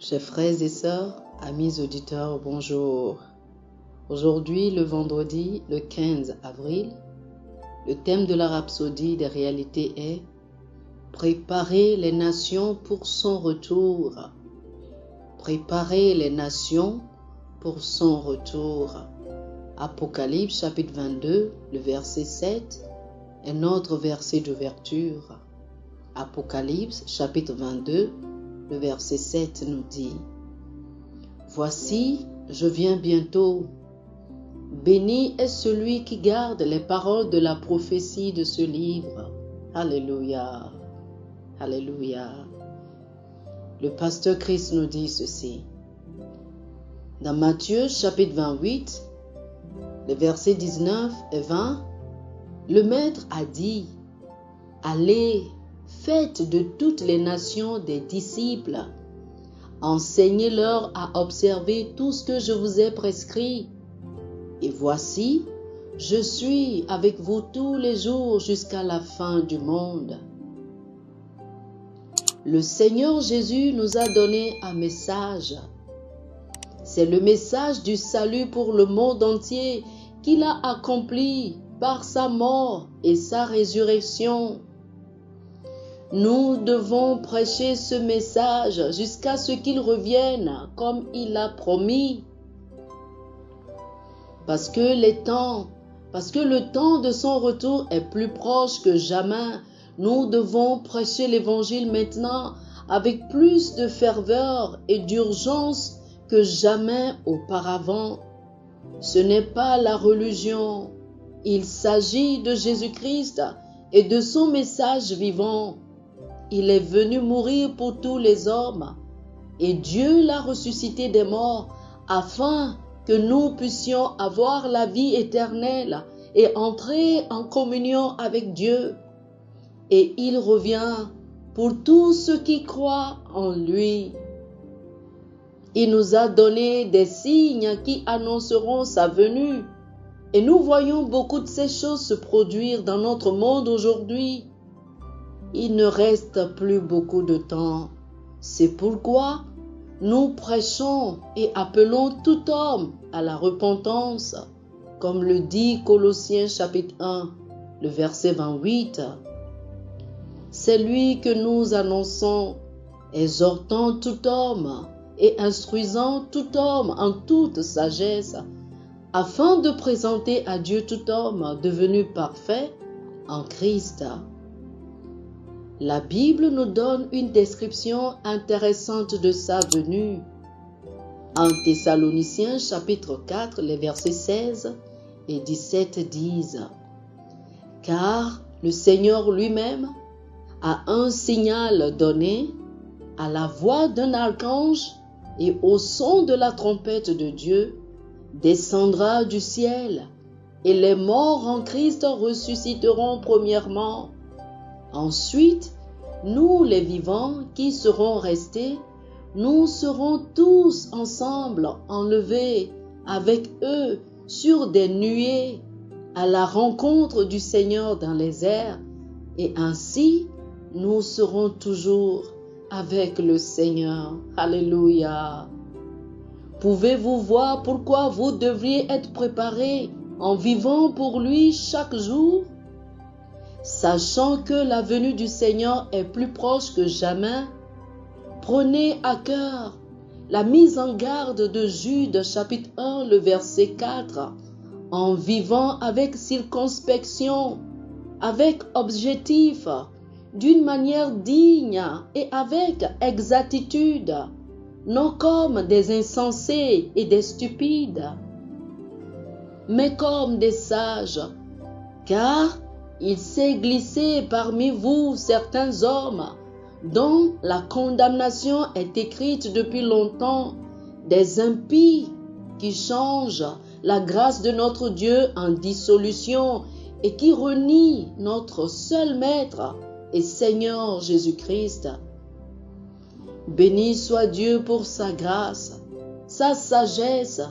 Chers frères et sœurs, amis auditeurs, bonjour. Aujourd'hui, le vendredi, le 15 avril, le thème de la rhapsodie des réalités est « Préparer les nations pour son retour ». Préparer les nations pour son retour. Apocalypse chapitre 22, le verset 7 est notre verset d'ouverture. Apocalypse chapitre 22, le verset 7 nous dit « Voici, je viens bientôt. Béni est celui qui garde les paroles de la prophétie de ce livre. » Alléluia. Alléluia. Le pasteur Christ nous dit ceci. Dans Matthieu chapitre 28, les versets 19 et 20, le Maître a dit « Allez, faites de toutes les nations des disciples. Enseignez-leur à observer tout ce que je vous ai prescrit. Et voici, je suis avec vous tous les jours jusqu'à la fin du monde. » Le Seigneur Jésus nous a donné un message. C'est le message du salut pour le monde entier qu'il a accompli par sa mort et sa résurrection. Nous devons prêcher ce message jusqu'à ce qu'il revienne comme il l'a promis. Parce que le temps de son retour est plus proche que jamais, nous devons prêcher l'évangile maintenant avec plus de ferveur et d'urgence que jamais auparavant. Ce n'est pas la religion, il s'agit de Jésus-Christ et de son message vivant. Il est venu mourir pour tous les hommes et Dieu l'a ressuscité des morts afin que nous puissions avoir la vie éternelle et entrer en communion avec Dieu. Et il revient pour tous ceux qui croient en lui. Il nous a donné des signes qui annonceront sa venue. Et nous voyons beaucoup de ces choses se produire dans notre monde aujourd'hui. Il ne reste plus beaucoup de temps. C'est pourquoi nous prêchons et appelons tout homme à la repentance, comme le dit Colossiens chapitre 1, le verset 28. C'est lui que nous annonçons, exhortant tout homme et instruisant tout homme en toute sagesse, afin de présenter à Dieu tout homme devenu parfait en Christ. La Bible nous donne une description intéressante de sa venue. En Thessaloniciens chapitre 4, les versets 16 et 17 disent « Car le Seigneur lui-même a un signal donné à la voix d'un archange et au son de la trompette de Dieu, descendra du ciel, et les morts en Christ ressusciteront premièrement. Ensuite, nous les vivants qui serons restés, nous serons tous ensemble enlevés avec eux sur des nuées à la rencontre du Seigneur dans les airs, et ainsi nous serons toujours avec le Seigneur. Alléluia. Pouvez-vous voir pourquoi vous devriez être préparés en vivant pour lui chaque jour? Sachant que la venue du Seigneur est plus proche que jamais, prenez à cœur la mise en garde de Jude chapitre 1, le verset 4, en vivant avec circonspection, avec objectif, d'une manière digne et avec exactitude, non comme des insensés et des stupides, mais comme des sages, car il s'est glissé parmi vous certains hommes dont la condamnation est écrite depuis longtemps, des impies qui changent la grâce de notre Dieu en dissolution et qui renient notre seul Maître et Seigneur Jésus-Christ. Béni soit Dieu pour sa grâce, sa sagesse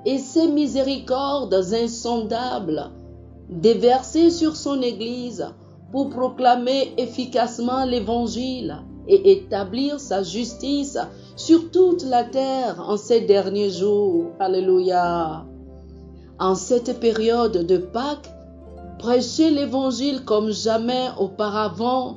et ses miséricordes insondables, déversées sur son Église pour proclamer efficacement l'Évangile et établir sa justice sur toute la terre en ces derniers jours. Alléluia. En cette période de Pâques, prêchez l'évangile comme jamais auparavant.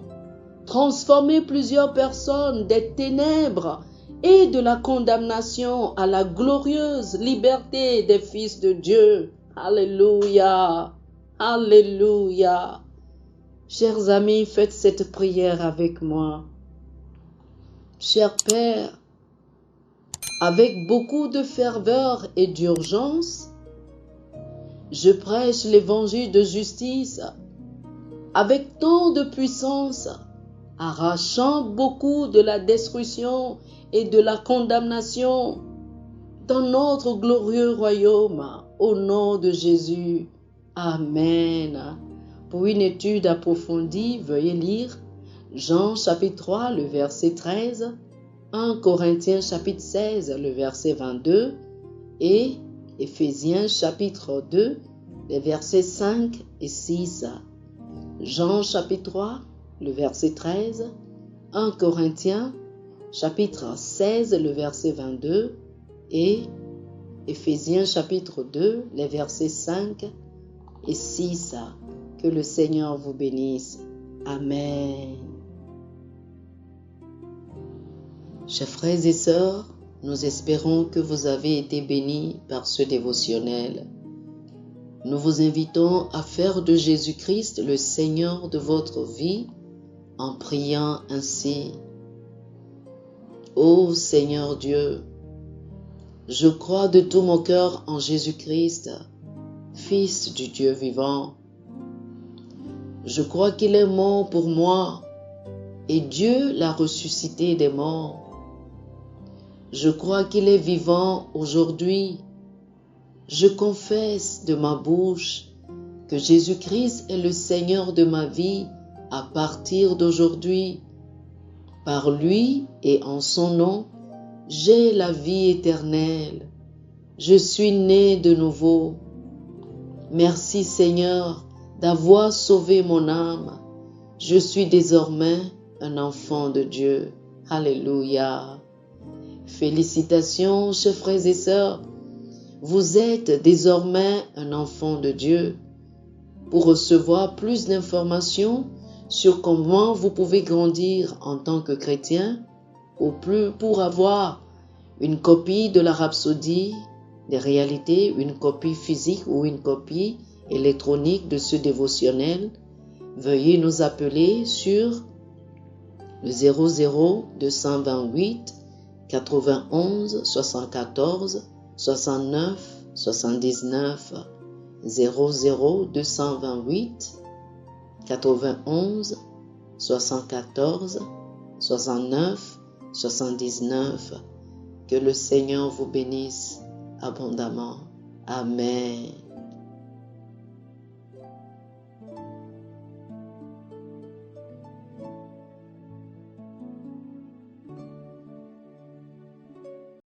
Transformez plusieurs personnes des ténèbres et de la condamnation à la glorieuse liberté des fils de Dieu. Alléluia. Alléluia. Chers amis, faites cette prière avec moi. Cher Père, avec beaucoup de ferveur et d'urgence, je prêche l'évangile de justice avec tant de puissance, arrachant beaucoup de la destruction et de la condamnation dans notre glorieux royaume, au nom de Jésus. Amen. Pour une étude approfondie, veuillez lire Jean chapitre 3, le verset 13, 1 Corinthiens chapitre 16, le verset 22 et Éphésiens chapitre 2, les versets 5 et 6. Jean chapitre 3, le verset 13, 1 Corinthiens chapitre 16, le verset 22 et Éphésiens chapitre 2, les versets 5 et 6. Que le Seigneur vous bénisse. Amen. Chers frères et sœurs, nous espérons que vous avez été bénis par ce dévotionnel. Nous vous invitons à faire de Jésus-Christ le Seigneur de votre vie en priant ainsi. Ô Seigneur Dieu, je crois de tout mon cœur en Jésus-Christ, Fils du Dieu vivant. Je crois qu'il est mort pour moi et Dieu l'a ressuscité des morts. Je crois qu'il est vivant aujourd'hui. Je confesse de ma bouche que Jésus-Christ est le Seigneur de ma vie à partir d'aujourd'hui. Par lui et en son nom, j'ai la vie éternelle. Je suis né de nouveau. Merci Seigneur d'avoir sauvé mon âme. Je suis désormais un enfant de Dieu. Alléluia. Félicitations, chers frères et sœurs. Vous êtes désormais un enfant de Dieu. Pour recevoir plus d'informations sur comment vous pouvez grandir en tant que chrétien, ou plus pour avoir une copie de la Rhapsodie des réalités, une copie physique ou une copie électronique de ce dévotionnel, veuillez nous appeler sur le 00 228 91 74 69 79 00 228 91 74 69 79. Que le Seigneur vous bénisse abondamment. Amen.